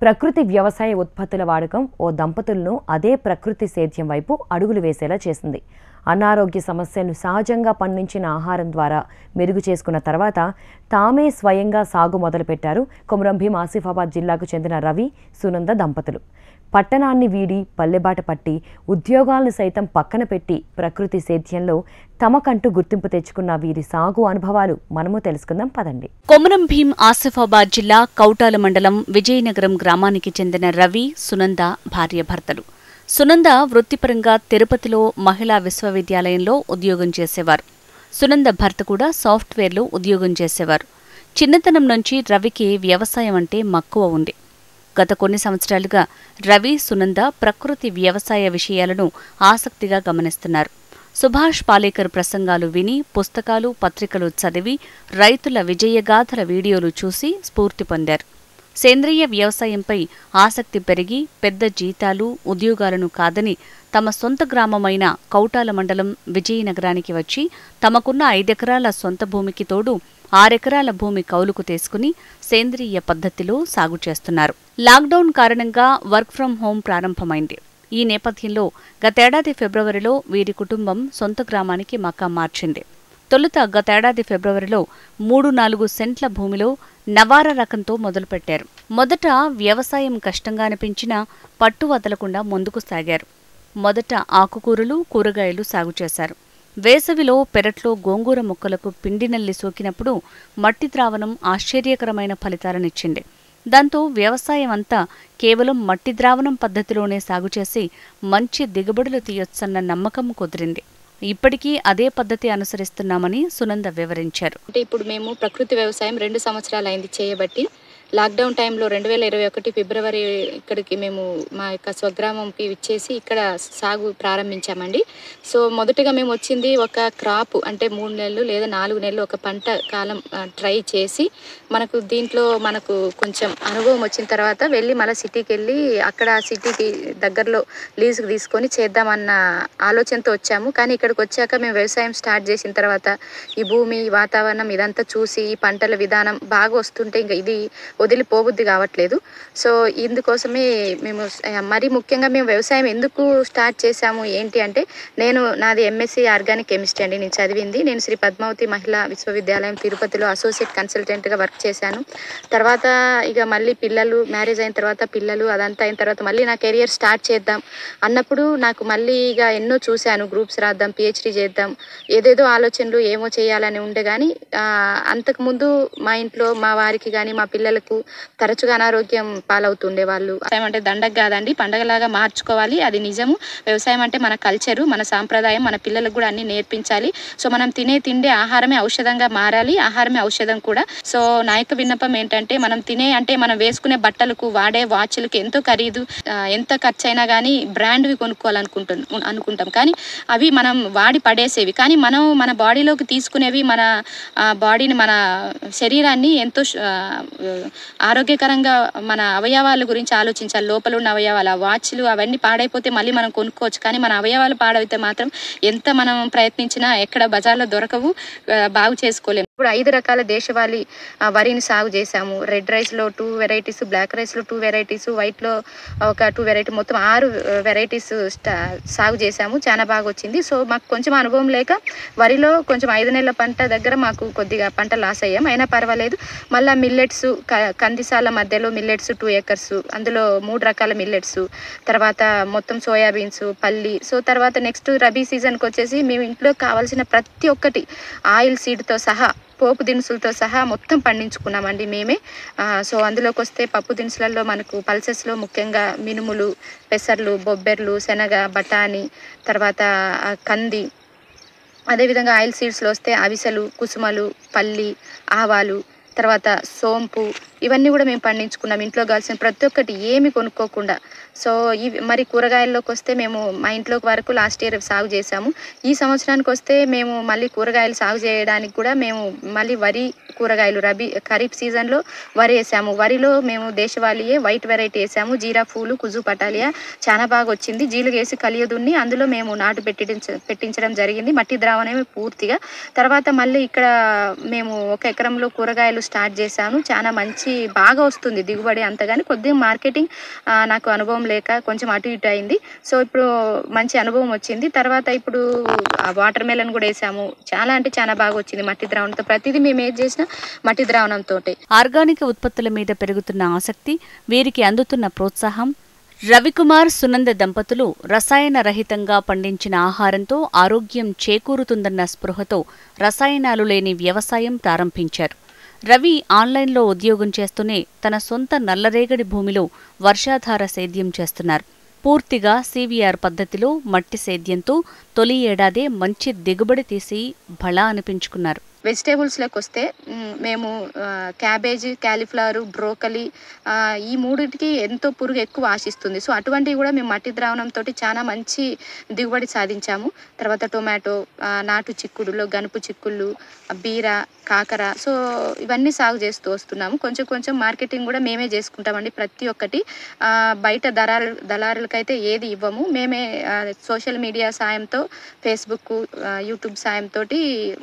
ప్రకృతి వ్యవసాయ ఉత్పత్తుల వాడకం ఓ దంపతులను అదే ప్రకృతి సేద్యం వైపు అడుగులు వేసేలా చేసింది. అనారోగ్య సమస్యలను సహజంగా పండించిన ఆహారం ద్వారా మెరుగు చేసుకున్న తర్వాత తామే స్వయంగా సాగు మొదలుపెట్టారు కొమరంభీం ఆసిఫాబాద్ జిల్లాకు చెందిన రవి, సునంద దంపతులు. పట్టణాన్ని వీడి పల్లెబాట పట్టి ఉద్యోగాలను సైతం పక్కన పెట్టి ప్రకృతి సేద్యంలో తమకంటూ గుర్తింపు తెచ్చుకున్న వీరి సాగు అనుభవాలు మనము తెలుసుకుందాం పదండి. కొమరంభీం ఆసిఫాబాద్ జిల్లా కౌటాల మండలం విజయనగరం గ్రామానికి చెందిన రవి, సునంద భార్యాభర్తలు. సునంద వృత్తిపరంగా తిరుపతిలో మహిళా విశ్వవిద్యాలయంలో ఉద్యోగం చేసేవారు. సునంద భర్త కూడా సాఫ్ట్వేర్లో ఉద్యోగం చేసేవారు. చిన్నతనం నుంచి రవికి వ్యవసాయం అంటే మక్కువ ఉంది. గత కొన్ని సంవత్సరాలుగా రవి, సునంద ప్రకృతి వ్యవసాయ విషయాలను ఆసక్తిగా గమనిస్తున్నారు. సుభాష్ పాలేకర్ ప్రసంగాలు విని, పుస్తకాలు, పత్రికలు చదివి, రైతుల విజయగాథల వీడియోలు చూసి స్ఫూర్తి పొందారు. సేంద్రియ వ్యవసాయంపై ఆసక్తి పెరిగి పెద్ద జీతాలు, ఉద్యోగాలను కాదని తమ సొంత గ్రామమైన కౌటాల మండలం విజయనగరానికి వచ్చి తమకున్న 5 ఎకరాల సొంత భూమికి తోడు 6 ఎకరాల భూమి కౌలుకు తీసుకుని సేంద్రియ పద్ధతిలో సాగు చేస్తున్నారు. లాక్డౌన్ కారణంగా వర్క్ ఫ్రం హోం ప్రారంభమైంది. ఈ నేపథ్యంలో గతేడాది ఫిబ్రవరిలో వీరి కుటుంబం సొంత గ్రామానికి మకాం మార్చింది. తొలుత గతేడాది ఫిబ్రవరిలో 3-4 సెంట్ల భూమిలో నవారా రకంతో మొదలుపెట్టారు. మొదట వ్యవసాయం కష్టంగా అనిపించినా పట్టు వదలకుండా ముందుకు సాగారు. మొదట ఆకుకూరలు, కూరగాయలు సాగు చేశారు. వేసవిలో పెరట్లో గోంగూర మొక్కలకు పిండి నల్లి సోకినప్పుడు మట్టి ద్రావణం ఆశ్చర్యకరమైన ఫలితాలనిచ్చింది. దాంతో వ్యవసాయం అంతా కేవలం మట్టి ద్రావణం పద్ధతిలోనే సాగు చేసి మంచి దిగుబడులు తీయొచ్చన్న నమ్మకం కుదిరింది. ఇప్పటికీ అదే పద్ధతి అనుసరిస్తున్నామని సునంద వివరించారు. అంటే ఇప్పుడు మేము ప్రకృతి వ్యవసాయం 2 సంవత్సరాలు అయింది చేయబట్టి. లాక్డౌన్ టైంలో 2021 ఫిబ్రవరి ఇక్కడికి మేము మా యొక్క స్వగ్రామంకి విచ్చేసి ఇక్కడ సాగు ప్రారంభించామండి. సో మొదటగా మేము వచ్చింది ఒక క్రాప్, అంటే 3 నెలలు లేదా 4 నెలలు ఒక పంట కాలం ట్రై చేసి మనకు కొంచెం అనుభవం వచ్చిన తర్వాత వెళ్ళి మళ్ళీ సిటీకి వెళ్ళి అక్కడ సిటీకి దగ్గరలో లీజుకు తీసుకొని చేద్దామన్న ఆలోచనతో వచ్చాము. కానీ ఇక్కడికి వచ్చాక మేము వ్యవసాయం స్టార్ట్ చేసిన తర్వాత ఈ భూమి, వాతావరణం ఇదంతా చూసి ఈ పంటల విధానం బాగా వస్తుంటే ఇంకా ఇది వదిలిపోబుద్ది కావట్లేదు. సో ఇందుకోసమే మేము మరీ ముఖ్యంగా మేము వ్యవసాయం ఎందుకు స్టార్ట్ చేశాము ఏంటి అంటే, నాది ఎంఎస్సీ ఆర్గానిక్ కెమిస్ట్రీ అండి. నేను చదివింది. నేను శ్రీ పద్మావతి మహిళా విశ్వవిద్యాలయం తిరుపతిలో అసోసియేట్ కన్సల్టెంట్గా వర్క్ చేశాను. తర్వాత ఇక మళ్ళీ మ్యారేజ్ అయిన తర్వాత పిల్లలు అదంతా అయిన తర్వాత మళ్ళీ నా కెరియర్ స్టార్ట్ చేద్దాం అన్నప్పుడు నాకు మళ్ళీ ఇక ఎన్నో చూశాను. గ్రూప్స్ రాద్దాం, పిహెచ్డీ చేద్దాం, ఏదేదో ఆలోచనలు ఏమో చేయాలని ఉండే. కానీ అంతకుముందు మా ఇంట్లో మా వారికి కానీ మా పిల్లలకు తరచుగా అనారోగ్యం పాలవుతుండే వాళ్ళు. వ్యవసాయం అంటే దండగ కాదండి, పండగలాగా మార్చుకోవాలి. అది నిజము. వ్యవసాయం అంటే మన కల్చరు, మన సాంప్రదాయం, మన పిల్లలకు కూడా అన్ని నేర్పించాలి. సో మనం తినే తిండే ఆహారమే ఔషధంగా మారాలి, ఆహారమే ఔషధం కూడా. సో నా యొక్క విన్నపం ఏంటంటే, మనం వేసుకునే బట్టలకు, వాడే వాచ్లకు ఎంతో ఖరీదు, ఎంత ఖర్చు అయినా కానీ బ్రాండ్వి అనుకుంటాం. కానీ అవి మనం వాడి పడేసేవి. కానీ మనం మన బాడీలోకి తీసుకునేవి మన బాడీని, మన శరీరాన్ని ఎంతో ఆరోగ్యకరంగా మన అవయవాల గురించి ఆలోచించాలి. లోపల ఉన్న అవయవాలు, ఆ వాచ్లు అవన్నీ పాడైపోతే మళ్ళీ మనం కొనుక్కోవచ్చు. కానీ మన అవయవాలు పాడైతే మాత్రం ఎంత మనం ప్రయత్నించినా ఎక్కడ బజార్లో దొరకవు, బాగు చేసుకోలేము. ఇప్పుడు 5 రకాల దేశవాళీ వరిని సాగు చేశాము. రెడ్ రైస్లో 2 వెరైటీస్, బ్లాక్ రైస్లో 2 వెరైటీస్, వైట్లో ఒక 2 వెరైటీ, మొత్తం 6 వెరైటీస్ సాగు చేశాము. చాలా బాగా వచ్చింది. సో మాకు కొంచెం అనుభవం లేక వరిలో కొంచెం 5 నెలల పంట దగ్గర మాకు కొద్దిగా పంట లాస్ అయ్యాం. అయినా పర్వాలేదు. మళ్ళీ మిల్లెట్స్, కందిసాల మధ్యలో మిల్లెట్స్ 2 ఎకర్స్, అందులో 3 రకాల మిల్లెట్స్, తర్వాత మొత్తం సోయాబీన్స్, పల్లి. సో తర్వాత నెక్స్ట్ రబీ సీజన్కి వచ్చేసి మేము ఇంట్లో కావాల్సిన ప్రతి ఒక్కటి ఆయిల్ సీడ్తో సహా, పోపు దినుసులతో సహా మొత్తం పండించుకున్నామండి మేమే. సో అందులోకి వస్తే పప్పు దినుసులలో మనకు పల్సెస్లో ముఖ్యంగా మినుములు, పెసర్లు, బొబ్బెర్లు, శనగ, బఠానీ, తర్వాత కంది. అదేవిధంగా ఆయిల్ సీడ్స్లో వస్తే అవిసెలు, కుసుమలు, పల్లి, ఆవాలు, తర్వాత సోంపు, ఇవన్నీ కూడా మేము పండించుకున్నాం. ఇంట్లో కావాల్సిన ప్రతి ఒక్కటి ఏమి కొనుక్కోకుండా. సో మరి కూరగాయల్లోకి వస్తే మేము మా ఇంట్లోకి వరకు లాస్ట్ ఇయర్ సాగు చేసాము. ఈ సంవత్సరానికి వస్తే మేము మళ్ళీ కూరగాయలు సాగు చేయడానికి కూడా మేము మళ్ళీ వరి కూరగాయలు ఖరీఫ్ సీజన్లో వరి వేసాము. వరిలో మేము దేశవాళీయే వైట్ వెరైటీ వేసాము. జీరా పూలు, కుజు పటాలియా చాలా బాగా వచ్చింది. జీలుగు వేసి కలియదున్ని అందులో మేము నాటు పెట్టించడం జరిగింది, మట్టి ద్రావణమే పూర్తిగా. తర్వాత మళ్ళీ ఇక్కడ మేము 1 ఎకరంలో కూరగాయలు స్టార్ట్ చేశాను. చాలా బాగా వస్తుంది దిగుబడి అంతగాని కొద్దిగా మార్కెటింగ్ నాకు అనుభవం లేక కొంచెం అటు ఇటు అయింది. సో ఇప్పుడు మంచి అనుభవం వచ్చింది. తర్వాత ఇప్పుడు వాటర్ మెలన్ కూడా వేసాము. చాలా అంటే చాలా బాగా వచ్చింది మట్టి ద్రావణంతో. ప్రతిదీ మేము ఏది చేసినా మట్టి ద్రావణంతో. ఆర్గానిక్ ఉత్పత్తుల మీద పెరుగుతున్న ఆసక్తి, వీరికి అందుతున్న ప్రోత్సాహం. రవికుమార్, సునంద దంపతులు రసాయన రహితంగా పండించిన ఆహారంతో ఆరోగ్యం చేకూరుతుందన్న స్పృహతో రసాయనాలు లేని వ్యవసాయం ప్రారంభించారు. రవి ఆన్లైన్లో ఉద్యోగం చేస్తూనే తన సొంత నల్లరేగడి భూమిలో వర్షాధార సేద్యం చేస్తున్నారు. పూర్తిగా CVR పద్ధతిలో మట్టి సేద్యంతో తొలి ఏడాదే మంచి దిగుబడి తీసి భళా అనిపించుకున్నారు. వెజిటేబుల్స్లోకి వస్తే మేము క్యాబేజీ, క్యాలీఫ్లవర్, బ్రోకలీ ఈ మూడింటికి ఎంతో పురుగు ఎక్కువ ఆశిస్తుంది. సో అటువంటివి కూడా మేము మట్టి ద్రావణంతో చాలా మంచి దిగుబడి సాధించాము. తర్వాత టొమాటో, నాటు చిక్కుడులో గనుపు చిక్కుళ్ళు, బీర, కాకర, సో ఇవన్నీ సాగు చేస్తూ వస్తున్నాము. కొంచెం మార్కెటింగ్ కూడా మేమే చేసుకుంటామండి. ప్రతి ఒక్కటి బయట దళారులకైతే ఏది ఇవ్వము. మేమే సోషల్ మీడియా సాయంతో, ఫేస్బుక్, యూట్యూబ్ సాయంతో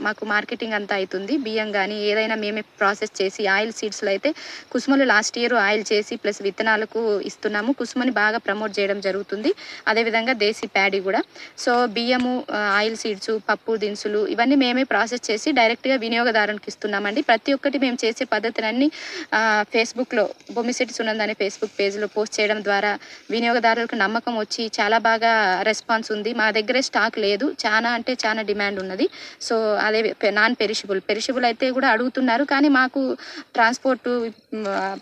మాకు మార్కెటింగ్ అంతా అవుతుంది. బియ్యం కానీ ఏదైనా మేమే ప్రాసెస్ చేసి, ఆయిల్ సీడ్స్లో అయితే కుసుమలు లాస్ట్ ఇయర్ ఆయిల్ చేసి ప్లస్ విత్తనాలకు ఇస్తున్నాము. కుసుమని బాగా ప్రమోట్ చేయడం జరుగుతుంది. అదేవిధంగా దేశీ ప్యాడీ కూడా. సో బియ్యము, ఆయిల్ సీడ్స్, పప్పు దినుసులు ఇవన్నీ మేమే ప్రాసెస్ చేసి డైరెక్ట్గా వినియోగదారునికి ఇస్తున్నామండి. ప్రతి ఒక్కటి మేము చేసే పద్ధతులన్నీ ఫేస్బుక్లో బొమ్మిశెట్టి సునంద అనే ఫేస్బుక్ పేజ్లో పోస్ట్ చేయడం ద్వారా వినియోగదారులకు నమ్మకం వచ్చి చాలా బాగా రెస్పాన్స్ ఉంది. మా దగ్గరే స్టాక్ లేదు, చాలా అంటే చాలా డిమాండ్ ఉన్నది. సో అదే నాన్ పెరిషబుల్ అయితే కూడా అడుగుతున్నారు, కానీ మాకు ట్రాన్స్పోర్ట్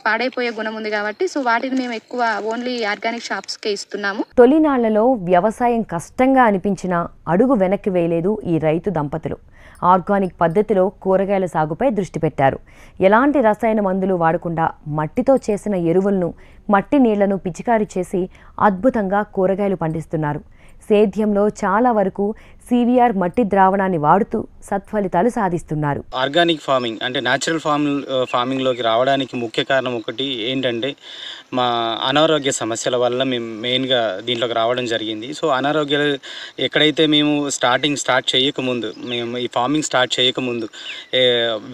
పాడైపోయే గుణం ఉంది కాబట్టి సో వాటిని మేము ఎక్కువ ఓన్లీ ఆర్గానిక్ షాప్స్కే ఇస్తున్నాము. తొలినాళ్లలో వ్యవసాయం కష్టంగా అనిపించినా అడుగు వెనక్కి వేయలేదు ఈ రైతు దంపతులు. ఆర్గానిక్ పద్ధతిలో కూరగాయల సాగుపై దృష్టి పెట్టారు. ఎలాంటి రసాయన మందులు వాడకుండా మట్టితో చేసిన ఎరువులను, మట్టి నీళ్లను పిచికారీ చేసి అద్భుతంగా కూరగాయలు పండిస్తున్నారు. సేద్యంలో చాలా వరకు CVR మట్టి ద్రావణాన్ని వాడుతూ సత్ఫలితాలు సాధిస్తున్నారు. ఆర్గానిక్ ఫార్మింగ్ అంటే న్యాచురల్ ఫార్మింగ్లోకి రావడానికి ముఖ్య కారణం ఒకటి ఏంటంటే మా అనారోగ్య సమస్యల వల్ల మేము మెయిన్గా దీంట్లోకి రావడం జరిగింది. సో అనారోగ్యాలు ఎక్కడైతే మేము స్టార్ట్ చేయకముందు, మేము ఈ ఫార్మింగ్ స్టార్ట్ చేయకముందు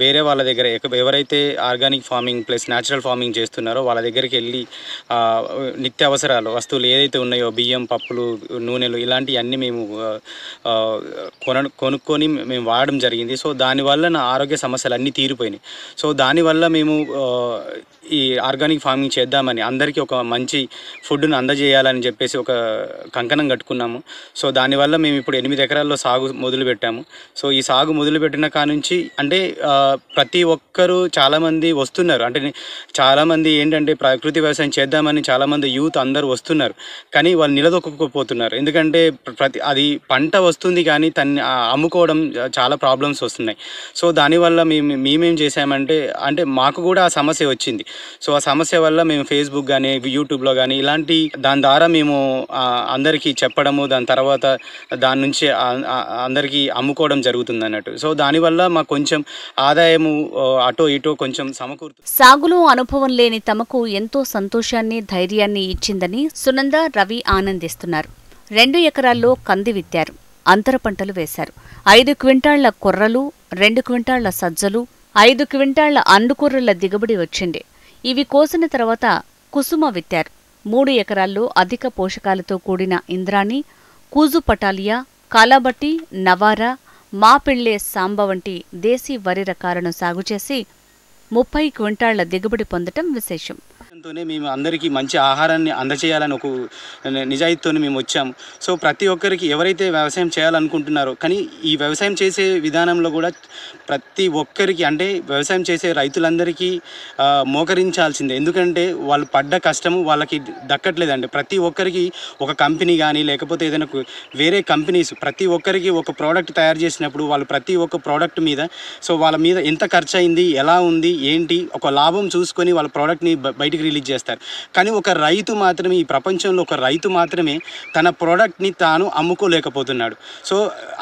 వేరే వాళ్ళ దగ్గర ఎవరైతే organic farming plus natural farming చేస్తున్నారో వాళ్ళ దగ్గరికి వెళ్ళి నిత్యావసరాలు వస్తువులు ఏదైతే ఉన్నాయో బియ్యం, పప్పులు, నూనెలు ఇలాంటివన్నీ మేము కొనుక్కొని మేము వాడడం జరిగింది. సో దానివల్ల నా ఆరోగ్య సమస్యలు అన్నీ తీరిపోయినాయి. సో దానివల్ల మేము ఈ ఆర్గానిక్ ఫార్మింగ్ చేద్దామని అందరికీ ఒక మంచి ఫుడ్ను అందజేయాలని చెప్పేసి ఒక కంకణం కట్టుకున్నాము. సో దానివల్ల మేము ఇప్పుడు 8 ఎకరాల్లో సాగు మొదలుపెట్టాము. సో ఈ సాగు మొదలుపెట్టిన కానుంచి అంటే ప్రతి ఒక్కరూ చాలామంది వస్తున్నారు. అంటే చాలామంది ఏంటంటే ప్రకృతి వ్యవసాయం చేద్దామని చాలామంది యూత్ అందరూ వస్తున్నారు, కానీ వాళ్ళు నిలదొక్కకపోతున్నారు. ఎందుకంటే అది పంట వస్తుంది కానీ అమ్ముకోవడం చాలా ప్రాబ్లమ్స్ వస్తున్నాయి. సో దానివల్ల మేమేం చేసామంటే మాకు కూడా ఆ సమస్య వచ్చింది. సో ఆ సమస్య వల్ల మేము ఫేస్బుక్ కానీ యూట్యూబ్లో కానీ ఇలాంటి దాని ద్వారా మేము అందరికీ చెప్పడము, దాని తర్వాత దాని నుంచి అందరికీ అమ్ముకోవడం జరుగుతుంది అన్నట్టు. సో దానివల్ల మాకు కొంచెం ఆదాయము అటో ఇటో కొంచెం సమకూరుతుంది. సాగులో అనుభవం లేని తమకు ఎంతో సంతోషాన్ని, ధైర్యాన్ని ఇచ్చిందని సునంద, రవి ఆనందిస్తున్నారు. 2 ఎకరాల్లో కంది విత్తారు, అంతర పంటలు వేశారు. 5 క్వింటాళ్ల కొర్రలు, 2 క్వింటాళ్ల సజ్జలు, 5 క్వింటాళ్ల అండుకొర్రల దిగుబడి వచ్చింది. ఇవి కోసిన తర్వాత కుసుమ విత్తారు. 3 ఎకరాల్లో అధిక పోషకాలతో కూడిన ఇంద్రాణి, కూజు పటాలియా, కాలాబట్టి, నవారా, మాపిళ్లే సాంబ వంటి దేశీ వరి రకాలను సాగు చేసి 30 క్వింటాళ్ల దిగుబడి పొందటం విశేషం. మేము అందరికీ మంచి ఆహారాన్ని అందజేయాలని ఒక నిజాయితీతో మేము వచ్చాము. సో ప్రతి ఒక్కరికి ఎవరైతే వ్యవసాయం చేయాలనుకుంటున్నారో, కానీ ఈ వ్యవసాయం చేసే విధానంలో కూడా ప్రతి ఒక్కరికి అంటే వ్యవసాయం చేసే రైతులందరికీ మోకరించాల్సిందే. ఎందుకంటే వాళ్ళు పడ్డ కష్టము వాళ్ళకి దక్కట్లేదండి. ప్రతి ఒక్కరికి ఒక కంపెనీ కానీ లేకపోతే ఏదైనా వేరే కంపెనీస్ ప్రతి ఒక్కరికి ఒక ప్రోడక్ట్ తయారు చేసినప్పుడు వాళ్ళు ప్రతి ఒక్క ప్రోడక్ట్ మీద సో వాళ్ళ మీద ఎంత ఖర్చు అయింది, ఎలా ఉంది, ఏంటి ఒక లాభం చూసుకొని వాళ్ళ ప్రోడక్ట్ని బయటికి రిలీజ్ చేస్తారు. కానీ ఒక రైతు మాత్రమే, ఈ ప్రపంచంలో ఒక రైతు మాత్రమే తన ప్రోడక్ట్ని తాను అమ్ముకోలేకపోతున్నాడు. సో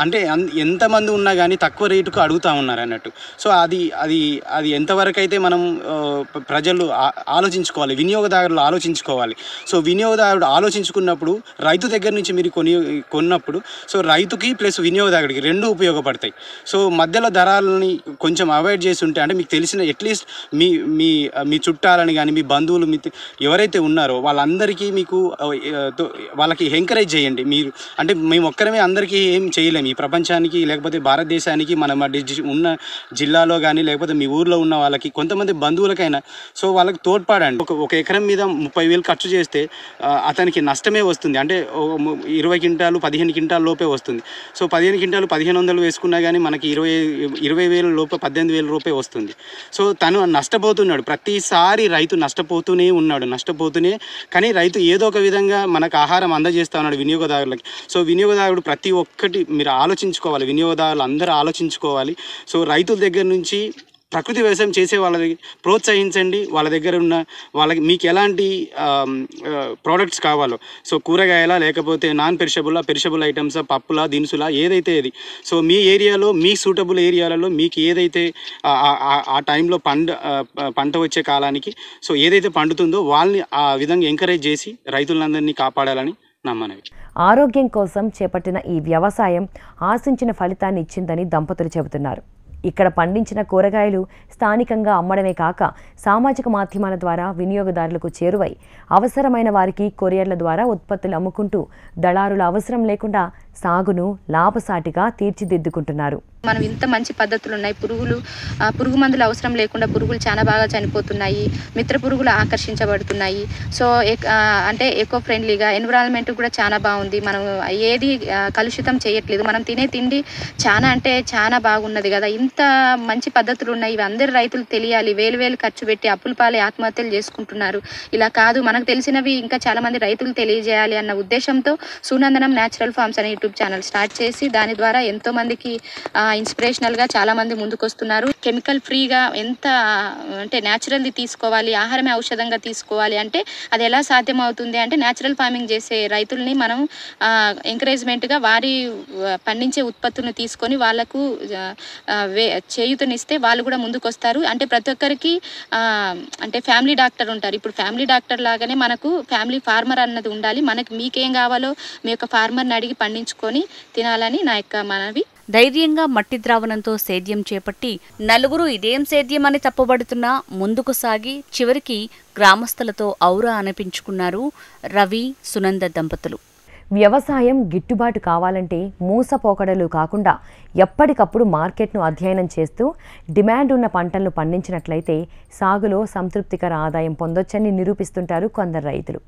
అంటే ఎంతమంది ఉన్నా కానీ తక్కువ రేటుకు అడుగుతూ ఉన్నారు అన్నట్టు. సో అది ఎంతవరకు అయితే మనం ప్రజలు ఆలోచించుకోవాలి, వినియోగదారులు ఆలోచించుకోవాలి. సో వినియోగదారుడు ఆలోచించుకున్నప్పుడు రైతు దగ్గర నుంచి మీరు కొన్నప్పుడు సో రైతుకి ప్లస్ వినియోగదారుడికి రెండు ఉపయోగపడతాయి. సో మధ్యలో దళాలని కొంచెం అవాయిడ్ చేసి ఉంటే, అంటే మీకు తెలిసిన అట్లీస్ట్ మీ మీ మీ చుట్టాలని కానీ మీ బంధువులు ఎవరైతే ఉన్నారో వాళ్ళందరికీ మీకు వాళ్ళకి ఎంకరేజ్ చేయండి. మీరు అంటే మేము ఒక్కరమే అందరికీ ఏం చేయలేము ఈ ప్రపంచానికి, లేకపోతే భారతదేశానికి మన ఉన్న జిల్లాలో కానీ లేకపోతే మీ ఊర్లో ఉన్న వాళ్ళకి కొంతమంది బంధువులకైనా సో వాళ్ళకి తోడ్పడండి. ఒక ఎకరం మీద 30,000 ఖర్చు చేస్తే అతనికి నష్టమే వస్తుంది. అంటే 20 క్వింటాలు 15 క్వింటాల లోపే వస్తుంది. సో 15 క్వింటాలు 1500 వేసుకున్నా కానీ మనకి 20,000 లోపే 18,000 రూపాయలు వస్తుంది. సో తను నష్టపోతున్నాడు. ప్రతిసారి రైతు నష్టపోతూనే ఉన్నాడు, కానీ రైతు ఏదో ఒక విధంగా మనకు ఆహారం అందజేస్తూ ఉన్నాడు వినియోగదారులకి. సో వినియోగదారుడు ప్రతి ఒక్కటి మీరు ఆలోచించుకోవాలి, వినియోగదారులు అందరూ ఆలోచించుకోవాలి. సో రైతుల దగ్గర నుంచి ప్రకృతి వ్యవసాయం చేసే వాళ్ళకి ప్రోత్సహించండి. వాళ్ళ దగ్గర ఉన్న వాళ్ళకి మీకు ఎలాంటి ప్రోడక్ట్స్ కావాలో, సో కూరగాయల లేకపోతే నాన్ పెరిషబుల్ ఐటమ్స్, పప్పుల దినుసుల ఏదైతే ఏది సో మీ ఏరియాలో మీ సూటబుల్ ఏరియాలలో మీకు ఏదైతే ఆ టైంలో పంట వచ్చే కాలానికి సో ఏదైతే పండుతుందో వాళ్ళని ఆ విధంగా ఎంకరేజ్ చేసి రైతులందరినీ కాపాడాలని నా మనవి. ఆరోగ్యం కోసం చేపట్టిన ఈ వ్యవసాయం ఆశించిన ఫలితాన్ని ఇచ్చిందని దంపతులు చెబుతున్నారు. ఇక్కడ పండించిన కూరగాయలు స్థానికంగా అమ్మడమే కాక సామాజిక మాధ్యమాల ద్వారా వినియోగదారులకు చేరువై అవసరమైన వారికి కొరియర్ల ద్వారా ఉత్పత్తులు అమ్ముకుంటూ దళారుల అవసరం లేకుండా సాగును లాభసాటిగా తీర్చిదిద్దుకుంటున్నారు. మనం ఇంత మంచి పద్ధతులు ఉన్నాయి. పురుగు మందులు అవసరం లేకుండా పురుగులు చాలా బాగా చనిపోతున్నాయి. మిత్ర పురుగులు ఆకర్షించబడుతున్నాయి. సో అంటే ఎకో ఫ్రెండ్లీగా ఎన్విరాన్మెంట్ కూడా చాలా బాగుంది. మనం ఏది కలుషితం చేయట్లేదు. మనం తినే తిండి చాలా అంటే చాలా బాగున్నది కదా. ఇంత మంచి పద్ధతులు ఉన్నాయి. ఇవి అందరు రైతులు తెలియాలి. వేలు ఖర్చు పెట్టి అప్పుల పాలే ఆత్మహత్యలు చేసుకుంటున్నారు. ఇలా కాదు, మనకు తెలిసినవి ఇంకా చాలా మంది రైతులు తెలియజేయాలి అన్న ఉద్దేశంతో సునందనం న్యాచురల్ ఫార్మ్స్ అనే యూట్యూబ్ ఛానల్ స్టార్ట్ చేసి దాని ద్వారా ఎంతో మందికి ఇన్స్పిరేషనల్గా చాలా మంది ముందుకు వస్తున్నారు. కెమికల్ ఫ్రీగా ఎంత అంటే న్యాచురల్ది తీసుకోవాలి, ఆహారమే ఔషధంగా తీసుకోవాలి అంటే అది ఎలా సాధ్యమవుతుంది అంటే న్యాచురల్ ఫార్మింగ్ చేసే రైతుల్ని మనం ఎంకరేజ్మెంట్గా వారి పండించే ఉత్పత్తులను తీసుకొని వాళ్ళకు చేయూతనిస్తే వాళ్ళు కూడా ముందుకు వస్తారు. అంటే ప్రతి ఒక్కరికి అంటే ఫ్యామిలీ డాక్టర్ ఉంటారు. ఇప్పుడు ఫ్యామిలీ డాక్టర్ లాగానే మనకు ఫ్యామిలీ ఫార్మర్ అన్నది ఉండాలి. మీకేం కావాలో మీ యొక్క ఫార్మర్ని అడిగి పండించుకొని తినాలని నా యొక్క మనవి. ధైర్యంగా మట్టి ద్రావణంతో సేద్యం చేపట్టి నలుగురు ఇదేం సేద్యం అని తప్పబడుతున్నా ముందుకు సాగి చివరికి గ్రామస్తులతో ఔరా అనిపించుకున్నారు రవి, సునంద దంపతులు. వ్యవసాయం గిట్టుబాటు కావాలంటే మూసపోకడలు కాకుండా ఎప్పటికప్పుడు మార్కెట్ను అధ్యయనం చేస్తూ డిమాండ్ ఉన్న పంటలను పండించినట్లయితే సాగులో సంతృప్తికర ఆదాయం పొందొచ్చని నిరూపిస్తుంటారు కొందరు రైతులు.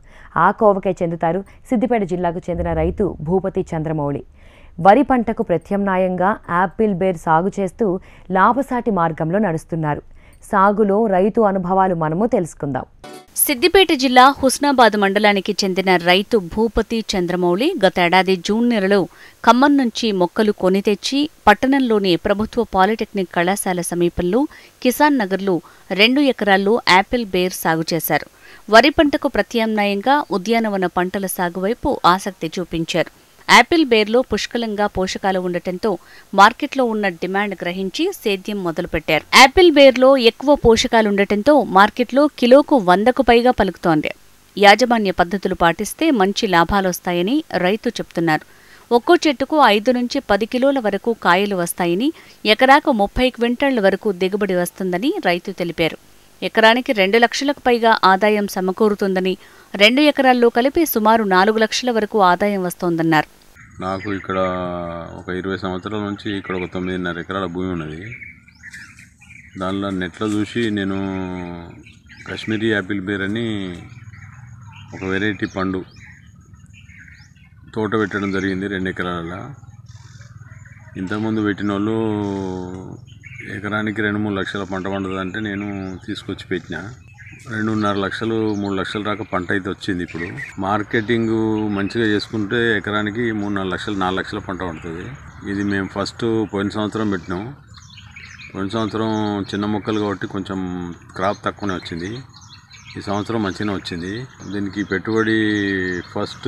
ఆ కోవకే చెందుతారు సిద్దిపేట జిల్లాకు చెందిన రైతు భూపతి చంద్రమౌళి. వరి పంటకు ప్రత్యామ్నాయంగా యాపిల్ బేర్ సాగు చేస్తూ లాభసాటి మార్గంలో నడుస్తున్నారు. సాగులో రైతు అనుభవాలు మనము తెలుసుకుందాం. సిద్దిపేట జిల్లా హుస్నాబాద్ మండలానికి చెందిన రైతు భూపతి చంద్రమౌళి గత ఏడాది జూన్ నెలలో ఖమ్మం నుంచి మొక్కలు కొని తెచ్చి పట్టణంలోని ప్రభుత్వ పాలిటెక్నిక్ కళాశాల సమీపంలో కిసాన్ నగర్లో 2 ఎకరాల్లో యాపిల్ బేర్ సాగు చేశారు. వరి పంటకు ప్రత్యామ్నాయంగా ఉద్యానవన పంటల సాగు వైపు ఆసక్తి చూపించారు. యాపిల్ బేర్లో పుష్కలంగా పోషకాలు ఉండటంతో మార్కెట్లో ఉన్న డిమాండ్ గ్రహించి సేద్యం మొదలుపెట్టారు. యాపిల్ బేర్లో ఎక్కువ పోషకాలుండటంతో మార్కెట్లో కిలోకు 100కు పైగా పలుకుతోంది. యాజమాన్య పద్ధతులు పాటిస్తే మంచి లాభాలొస్తాయని రైతు చెప్తున్నారు. ఒక్కో చెట్టుకు 5 నుంచి 10 కిలోల వరకు కాయలు వస్తాయని, ఎకరాకు 30 క్వింటాళ్ల వరకు దిగుబడి వస్తుందని రైతు తెలిపారు. ఎకరానికి 2 లక్షలకు పైగా ఆదాయం సమకూరుతుందని, 2 ఎకరాల్లో కలిపి సుమారు 4 లక్షల వరకు ఆదాయం వస్తోందన్నారు. నాకు ఇక్కడ ఒక 20 సంవత్సరాల నుంచి ఇక్కడ ఒక 9.5 ఎకరాల భూమి ఉన్నది. దానిలో నెట్లో చూసి నేను కాశ్మీరీ యాపిల్ బేర్ అని ఒక వెరైటీ పండు తోట పెట్టడం జరిగింది 2 ఎకరాల. ఇంతకుముందు పెట్టిన వాళ్ళు ఎకరానికి 2-3 లక్షల పంట పండుతుందంటే నేను తీసుకొచ్చి పెట్టిన 2.5 లక్షలు 3 లక్షల దాకా పంట అయితే వచ్చింది. ఇప్పుడు మార్కెటింగ్ మంచిగా చేసుకుంటే ఎకరానికి 3-4 లక్షలు 4 లక్షల పంట పడుతుంది. ఇది మేము ఫస్ట్ పోయిన సంవత్సరం పెట్టినాం. పోయిన సంవత్సరం చిన్న మొక్కలు కాబట్టి కొంచెం క్రాప్ తక్కువనే వచ్చింది. ఈ సంవత్సరం మంచిగానే వచ్చింది. దీనికి పెట్టుబడి ఫస్ట్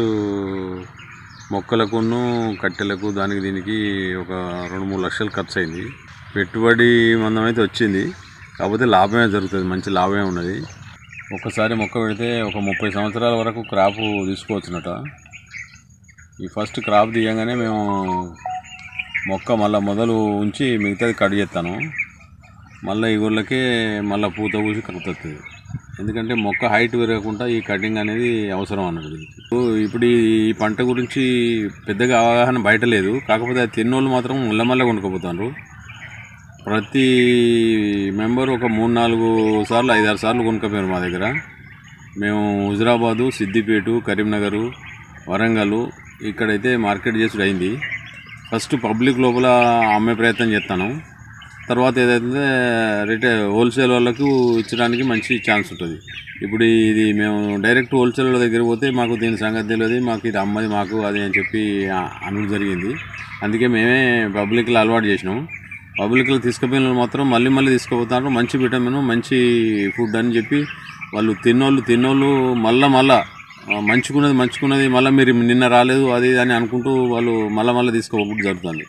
మొక్కలకును కట్టెలకు దీనికి ఒక 2-3 లక్షలు ఖర్చు అయింది. పెట్టుబడి మందం అయితే వచ్చింది, కాకపోతే లాభమే జరుగుతుంది, మంచి లాభమే ఉన్నది. ఒక్కసారి మొక్క పెడితే ఒక 30 సంవత్సరాల వరకు క్రాప్ తీసుకోవచ్చునట. ఈ ఫస్ట్ క్రాప్ తీయగానే మేము మొక్క మళ్ళీ మొదలు ఉంచి మిగతాది కట్ చేస్తాను. మళ్ళీ ఈ ఊళ్ళకే మళ్ళీ పూత పూసి కలుగుతుంది. ఎందుకంటే మొక్క హైట్ పెరగకుండా ఈ కటింగ్ అనేది అవసరం అన్నది. ఇప్పుడు ఈ పంట గురించి పెద్దగా అవగాహన బయట లేదు, కాకపోతే అది తిన్నోళ్ళు మాత్రం మళ్ళీ కొనుక్కోపోతారు. ప్రతి మెంబరు ఒక 3-4 సార్లు 5-6 సార్లు కొనుక్కపోయారు మా దగ్గర. మేము హుజరాబాదు, సిద్దిపేట, కరీంనగర్, వరంగల్ ఇక్కడైతే మార్కెట్ చేసుడు అయింది. ఫస్ట్ పబ్లిక్ లోపల అమ్మే ప్రయత్నం చేస్తాను, తర్వాత ఏదైతే హోల్సేల్ వాళ్ళకు ఇచ్చడానికి మంచి ఛాన్స్ ఉంటుంది. ఇప్పుడు ఇది మేము డైరెక్ట్ హోల్సేల్ దగ్గర పోతే మాకు దీని సంగతి తెలియదు, మాకు ఇది అమ్మది మాకు అది అని చెప్పి అనుడు జరిగింది. అందుకే మేమే పబ్లిక్లో అలవాటు చేసినాం. పబ్లిక్లో తీసుకుపోయిన మాత్రం మళ్ళీ తీసుకుపోతారు. మంచి విటమిన్, మంచి ఫుడ్ అని చెప్పి వాళ్ళు తిన్నోళ్ళు మళ్ళా మంచుకున్నది మళ్ళీ మీరు నిన్న రాలేదు అది అని అనుకుంటూ వాళ్ళు మళ్ళీ తీసుకోవడం జరుగుతుంది.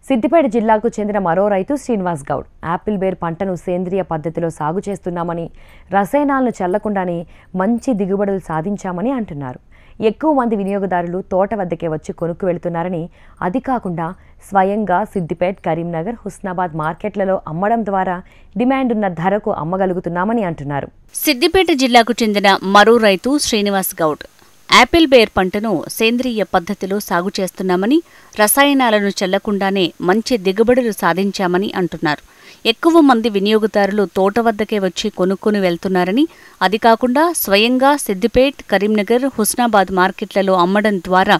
సిద్దిపేట జిల్లాకు చెందిన మరో రైతు శ్రీనివాస్ గౌడ్ యాపిల్ బేర్ పంటను సేంద్రియ పద్ధతిలో సాగు చేస్తున్నామని, రసాయనాలను చల్లకుండానే మంచి దిగుబడులు సాధించామని అంటున్నారు. ఎక్కువ మంది వినియోగదారులు తోట వద్దకే వచ్చి కొనుక్కు వెళుతున్నారని, అది కాకుండా స్వయంగా సిద్దిపేట్, కరీంనగర్, హుస్నాబాద్ మార్కెట్లలో అమ్మడం ద్వారా డిమాండ్ ఉన్న ధరకు అమ్మగలుగుతున్నామని అంటున్నారు. సిద్దిపేట జిల్లాకు చెందిన మరో రైతు శ్రీనివాస్ గౌడ్ యాపిల్ బేర్ పంటను సేంద్రియ పద్ధతిలో సాగు చేస్తున్నామని, రసాయనాలను చల్లకుండానే మంచి దిగుబడులు సాధించామని అంటున్నారు. ఎక్కువ మంది వినియోగదారులు తోట వద్దకే వచ్చి కొనుక్కొని వెళ్తున్నారని, అది కాకుండా స్వయంగా సిద్దిపేట్, కరీంనగర్, హుస్నాబాద్ మార్కెట్లలో అమ్మడం ద్వారా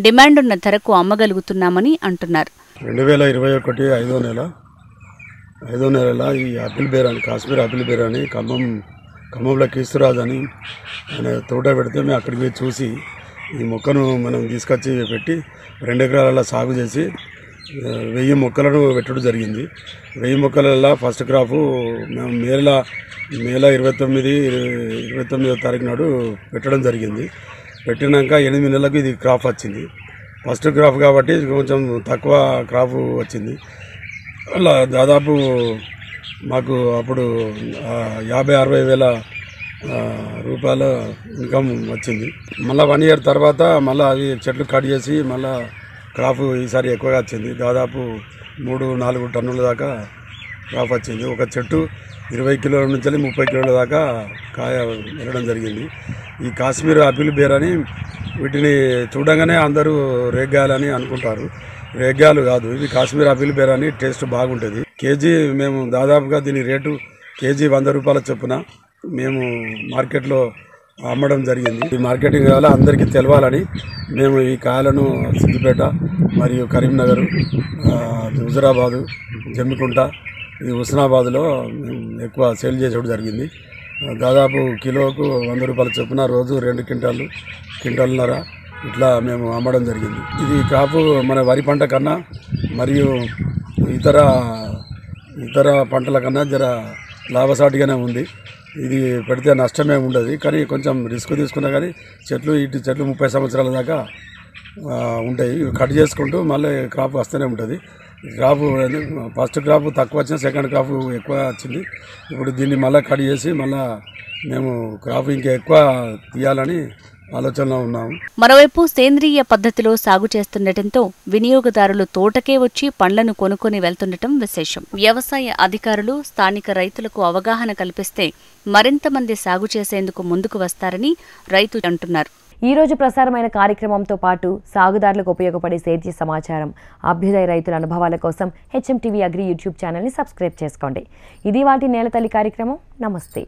డిమాండ్ ఉన్న ధరకు అమ్మగలుగుతున్నామని అంటున్నారు. 2021 ఐదో నెల ఈ యాపిల్ బేర్ అని, కాశ్మీర్ యాపిల్ బేర్ అని ఖమ్మంలో కీస్తురాజు అని ఆయన తోట పెడితే మేము అక్కడికి పోయి చూసి ఈ మొక్కను మనం తీసుకొచ్చి పెట్టి 2 ఎకరాల సాగు చేసి 1000 మొక్కలను పెట్టడం జరిగింది. 1000 మొక్కలలో ఫస్ట్ క్రాపు మేము మేల 29వ తారీఖు నాడు పెట్టడం జరిగింది. పెట్టినాక 8 నెలలకు ఇది క్రాప్ వచ్చింది. ఫస్ట్ క్రాప్ కాబట్టి కొంచెం తక్కువ క్రాప్ వచ్చింది. అలా దాదాపు మాకు అప్పుడు 50-60 వేల రూపాయల ఇన్కమ్ వచ్చింది. మళ్ళీ 1 ఇయర్ తర్వాత మళ్ళీ అవి చెట్లు కట్ చేసి మళ్ళీ క్రాప్ ఈసారి ఎక్కువగా వచ్చింది. దాదాపు 3-4 టన్నుల దాకా క్రాప్ వచ్చింది. ఒక చెట్టు 20 కిలోల నుంచి 30 కిలోల దాకా కాయ వెళ్ళడం జరిగింది. ఈ కాశ్మీర్ యాపిల్ బేర్ అని వీటిని చూడంగానే అందరూ రేగ్గాయలని అనుకుంటారు. రేగ్గాయలు కాదు, ఇది కాశ్మీర్ యాపిల్ బేర్ అని. టేస్ట్ బాగుంటుంది. కేజీ మేము దాదాపుగా దీని రేటు కేజీ 100 రూపాయల చొప్పున మేము మార్కెట్లో అమ్మడం జరిగింది. ఈ మార్కెటింగ్ వల్ల అందరికీ తెలవాలని మేము ఈ కాయలను సిద్దిపేట మరియు కరీంనగర్, హుజరాబాదు, జమ్మికుంట, ఈ హుస్నాబాద్లో ఎక్కువ సేల్ చేసేది జరిగింది. దాదాపు కిలోకు 100 రూపాయల చొప్పున రోజు 2 క్వింటాలున్నర ఇట్లా మేము అమ్మడం జరిగింది. ఇది కాపు మన వరి పంట కన్నా మరియు ఇతర పంటల కన్నా జర లాభసాటిగానే ఉంది. ఇది పెడితే నష్టమే ఉండదు, కానీ కొంచెం రిస్క్ తీసుకున్నా కానీ చెట్లు 30 సంవత్సరాల దాకా ఉంటాయి. కట్ చేసుకుంటూ మళ్ళీ క్రాప్ వస్తూనే ఉంటుంది. క్రాప్ ఫస్ట్ క్రాప్ తక్కువ వచ్చిన, సెకండ్ క్రాప్ ఎక్కువ వచ్చింది. ఇప్పుడు దీన్ని మళ్ళీ కట్ చేసి మళ్ళీ మేము క్రాప్ ఇంకా ఎక్కువ తీయాలని ఆలోచనలో ఉన్నాము. మరోవైపు సేంద్రియ పద్ధతిలో సాగు చేస్తుండటంతో వినియోగదారులు తోటకే వచ్చి పండ్లను కొనుక్కొని వెళ్తుండటం విశేషం. వ్యవసాయ అధికారులు స్థానిక రైతులకు అవగాహన కల్పిస్తే మరింత మంది సాగు చేసేందుకు ముందుకు వస్తారని రైతు అంటున్నారు. ఈ రోజు ప్రసారమైన కార్యక్రమంతో పాటు సాగుదారులకు ఉపయోగపడే సేద్య సమాచారం, అభ్యుదయ రైతుల అనుభవాల కోసం HMTV అగ్రి యూట్యూబ్ ఛానల్ని సబ్స్క్రైబ్ చేసుకోండి. ఇది వాటి నేలతల్లి కార్యక్రమం. నమస్తే.